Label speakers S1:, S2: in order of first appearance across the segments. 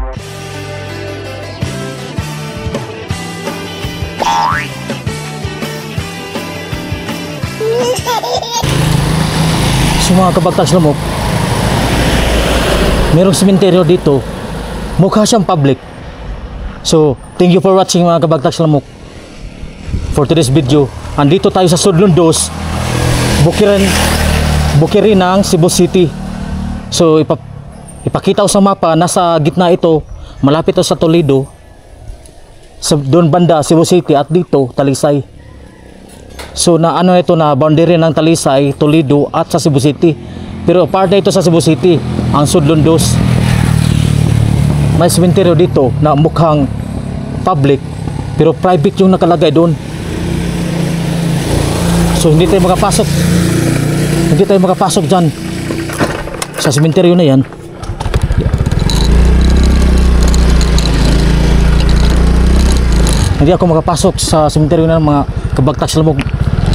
S1: So mga kabagtas lamok, merong sementeryo dito, mukha siyang public. So thank you for watching mga kabagtas lamok. For today's video, andito tayo sa Sudlon 2, Bukirin ng Cebu City. So ipakita ko sa mapa, nasa gitna ito, malapit ito sa Toledo, doon banda Cebu City, at dito Talisay. So na ano ito, na boundary ng Talisay, Toledo at sa Cebu City. Pero part na ito sa Cebu City, ang Sudlon 2. May sementeryo dito na mukhang public pero private yung nakalagay doon. So hindi tayo makapasok dyan sa sementeryo na yan. Hindi ako makapasok sa sementeryo na mga kabagtas lamok.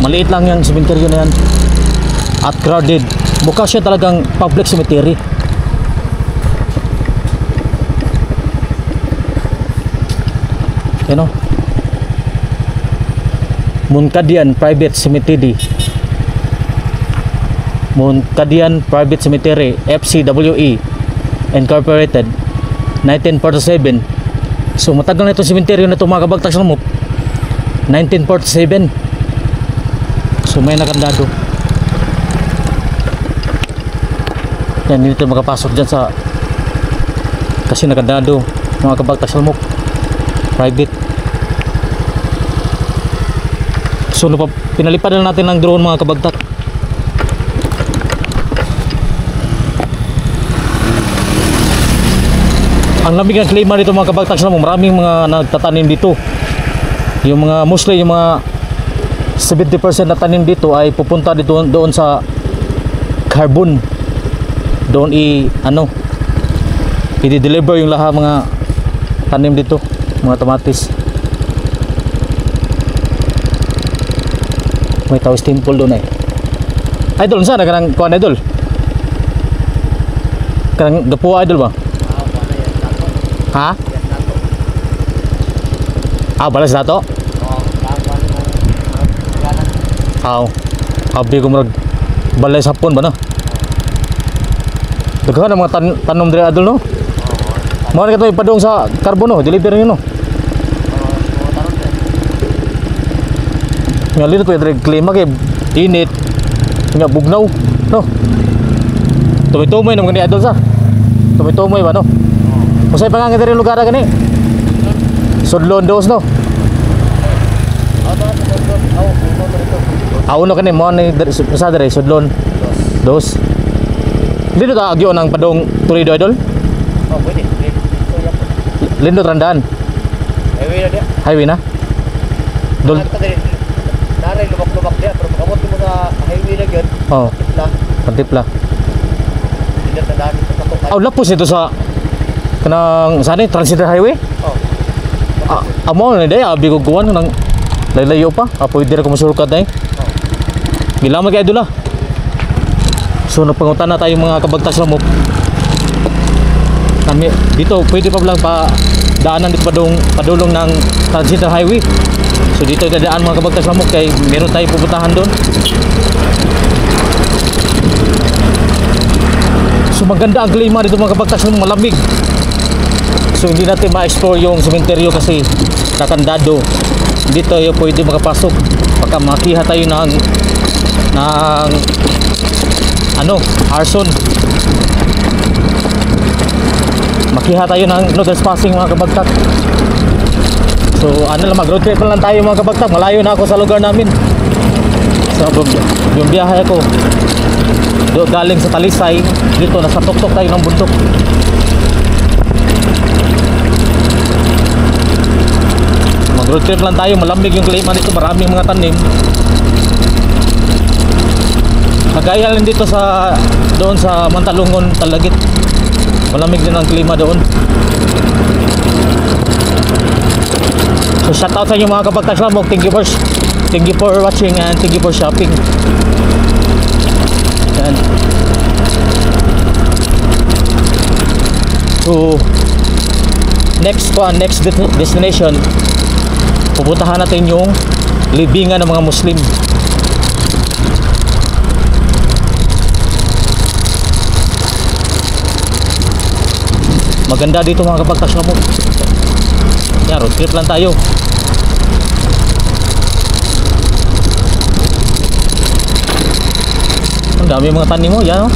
S1: Maliit lang yung sementeryo na yan at crowded. Mukha siya talagang public cemetery. Yan o, Munkadian Private Cemetery, Munkadian Private Cemetery, FCWE Incorporated, 1947. So matagal na itong cemetery na ito mga kabagtas lamok, 1947. So may nakandado. Yan, hindi tayo makapasok dyan sa, kasi nakandado mga kabagtas lamok, private. So pinalipad na natin ng drone mga kabagtak. Ang lamig ng klima dito mga kabagtak lamok, maraming mga nagtatanim dito. Yung mga mostly, yung mga 70% na tanim dito ay pupunta dito doon sa carbon. Doon i-deliver yung lahat mga tanim dito, mga tomatis. May Taoist temple doon eh. Idol, saan na kanang kuhan idol? Kanang gapuha idol ba? Ha? Balas dato? Habi ko marag balay sapon ba na? Daghan ang mga tanom diri adol no? Mao na kato ipadong sa carbon no, deliver niyo no. Nga lito pa diri klima kay init. Nga bugnaw no. Tumay-tumay naman ni adol sa. Tumay-tumay ba no? Usay pa nga diri lugar gani. Sudlon 2 no. Uno kani mo ni sa diri Sudlon 2. Dito ta agyo ng padong Toledo idol? Oh, pwede. Lindot randaan. Highway na dia. Highway na? Dol. Naray lubak-lubak dia, pero makamot mo sa highway na gyud. Oh. Pantipla. Lindot randaan sa katok. Lapos ito sa kanang sani Transiter Highway? Oh. Amo na day abi ko kuwan nang laylayo pa. Apoy dire ko masulkat day. Oh. Gilamay kay idol ah. So napangutan na tayo mga kabagtas lamok. Dito pwede pa lang pa daanan dito padulong ng Transiter Highway. So dito dadaan mga kabagtas lamok kay meron tayo pupuntahan doon. So maganda ang klima dito mga kabagtas lamok, malamig. So hindi natin ma-explore yung sementeryo kasi nakandado. Dito tayo pwede makapasok pagka makiha tayo ng arson. Makiha tayo ng no trespassing mga kabagtak. So mag-road trip lang tayo mga kabagtak. Malayo na ako sa lugar namin. So yung biyahe ko galing sa Talisay, dito nasa tuktok tayo ng bundok. Mag-road trip lang tayo, malamig yung klima dito, maraming mga tanim. Kagaya lang dito doon sa Mantalungon, Talagit. Malamig din ang klima doon. So shout out sa inyo mga kabagtas lamok. Thank you for watching and thank you for shopping. Yan. So next destination, pupuntahan natin yung libingan ng mga Muslim. Maganda dito mga kabagtas mo. Yan, road trip lang tayo. Ang dami mga tanim mo, yan oh.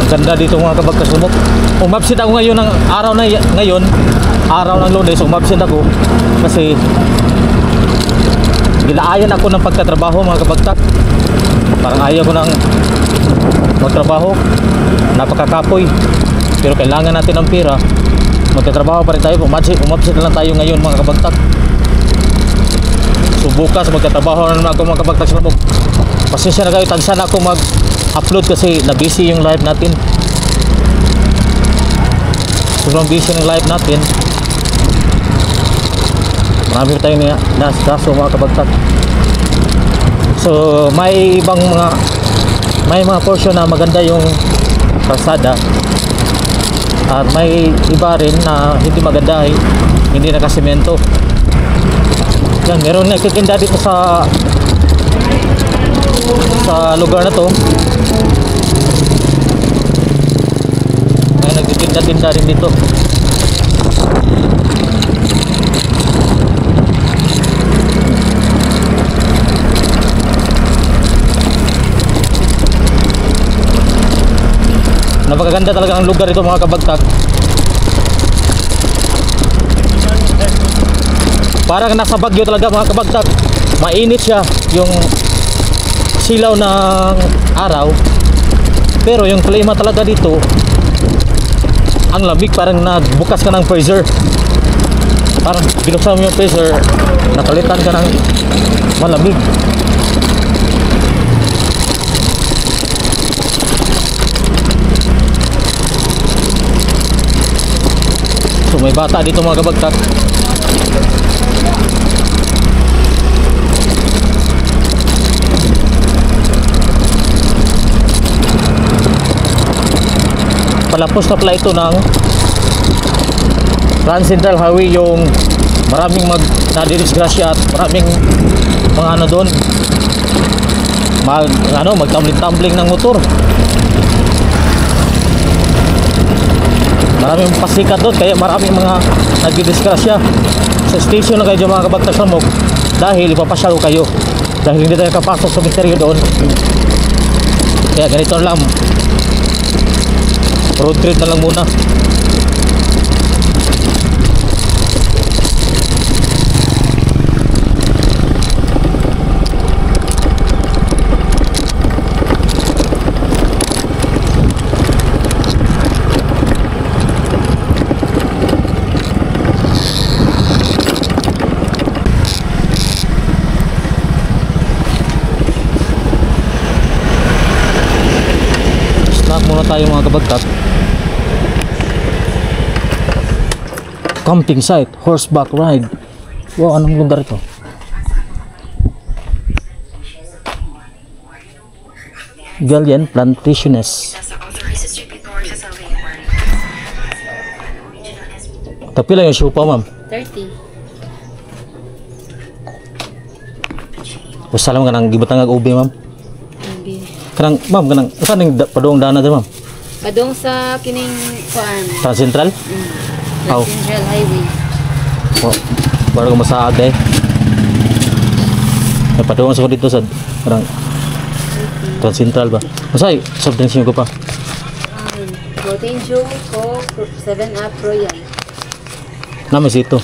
S1: Ang ganda dito mga kabagtas mo. Umabsent ako ngayon ng araw na ngayon, araw ng Lunes, umabsent ako kasi gilaayan ako ng pagtatrabaho mga kabagtak. Parang ayaw ko nang magtrabaho, napakakapoy. Pero kailangan natin ng pera, magtatrabaho pa rin tayo. Umabsent na lang tayo ngayon mga kabagtak. So bukas magtatrabaho na naman ako mga kabagtak sa labog. Pasensya na kayo, tansan ako mag-upload kasi na-busy yung live natin. Sobrang busy ng live natin. Marami pa tayo kaso mga kabagtak. So may mga portion na maganda yung kalsada. At may iba rin na hindi maganda, hindi nakasemento. Yan, meron nagtitinda dito sa lugar na to. May nagtitinda rin dito. Napakaganda talaga ang lugar ito mga kabagtak. Parang nasa Bagyo talaga mga kabagtak. Mainit siya yung silaw ng araw. Pero yung klima talaga dito, ang lamig, parang nagbukas ka ng freezer. Parang binuksan mo yung freezer, napalitan ka ng malamig. So may bata dito mga kabagtak. Palapos na pala ito ng Grand Central Highway, yung maraming nadidisgrasya at maraming mga ano doon, magtumbling ng motor. Maraming pasikat doon, kaya maraming mga nagdidisgrasya. Sa station na kayo mga kabagtas lamok, dahil ipapasyal kayo dahil hindi tayo kapasok sa misteryo doon. Kaya ganito lang, road trip na lang muna. Stop muna tayo mga kabagtat. Camping site, horseback ride. Wow, anong lugar ito? Galian Plantationes. Tapi lang yung siupa, ma'am.
S2: 30.
S1: Wasalam ka nang gibatang ag-ubi, ma'am. Kanang, ma'am, saan yung padoong dana ito, ma'am?
S2: Padong sa kining farm.
S1: Sa Central? How?
S2: Central Highway.
S1: Oh, baru ko masaag eh. May padoong sa ko dito sa parang Trans Central ba? Masay, soft drinks nyo ko pa.
S2: Protein Joe, Coke, 7-Up, Royal.
S1: Namin sito.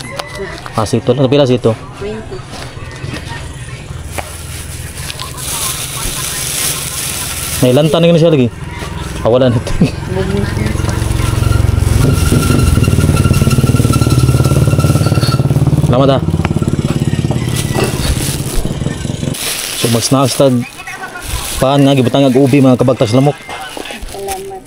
S1: Sito lang. Kapila sito?
S2: 20.
S1: May lantan na siya lagi. Kawalan ito. Salamat ah. So mag-snacks tag paan nga gibutang ag-ubi mga kabagtas lamok.
S2: Salamat.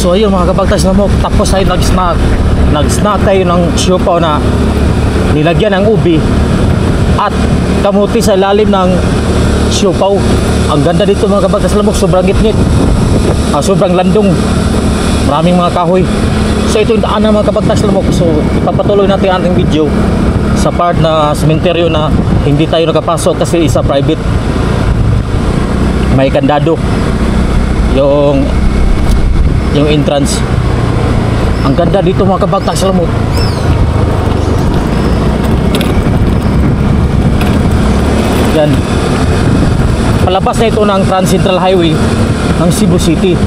S1: So ayun mga kabagtas lamok, tapos tayo nag-snack tayo ng siopaw na nilagyan ng ubi at kamuti sa ilalim ng siopaw. Ang ganda dito mga kabagtas lamok, sobrang gitnit, sobrang landong, maraming mga kahoy. So ito yung daan ng mga kabagtas lamok. So ipapatuloy natin ang ating video sa part na sementeryo na hindi tayo nakapasok kasi isa private, may kandado yung entrance. Ang ganda dito mga kabagtas lamok. Yan, palabas na ito ng Trans Central Highway ng Cebu City.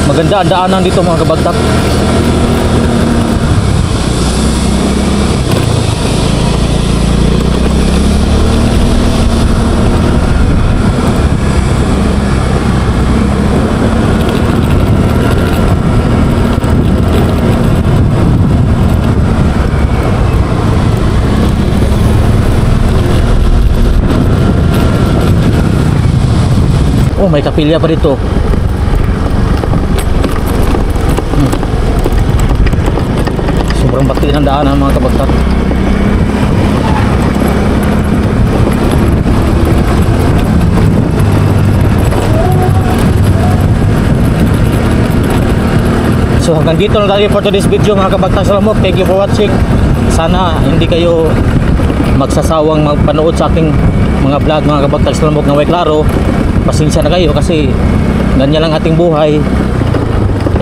S1: Maganda ang daanan dito mga kabagtak. Oh, may kapilya pa dito. Sobrang bati ng daanan mga kabagtak. So hanggang dito na tayo for today's video mga kabagtak lamok. Thank you for watching. Sana hindi kayo magsasawang magpanood sa aking mga vlog mga kabagtak lamok na way klaro. Pasensya na kayo kasi ganyan lang ating buhay.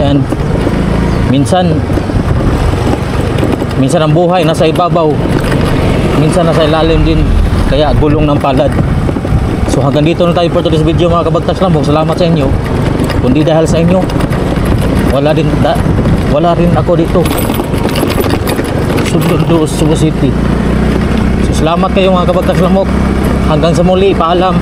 S1: And minsan ang buhay nasa ibabaw, minsan nasa ilalim din, kaya gulong ng palad. So hanggang dito na tayo for today's video mga kabagtas lamok. Salamat sa inyo. Kundi dahil sa inyo, wala rin ako dito. Sudlo Cebu City. So salamat kayo mga kabagtas lamok. Hanggang sa muli, paalam.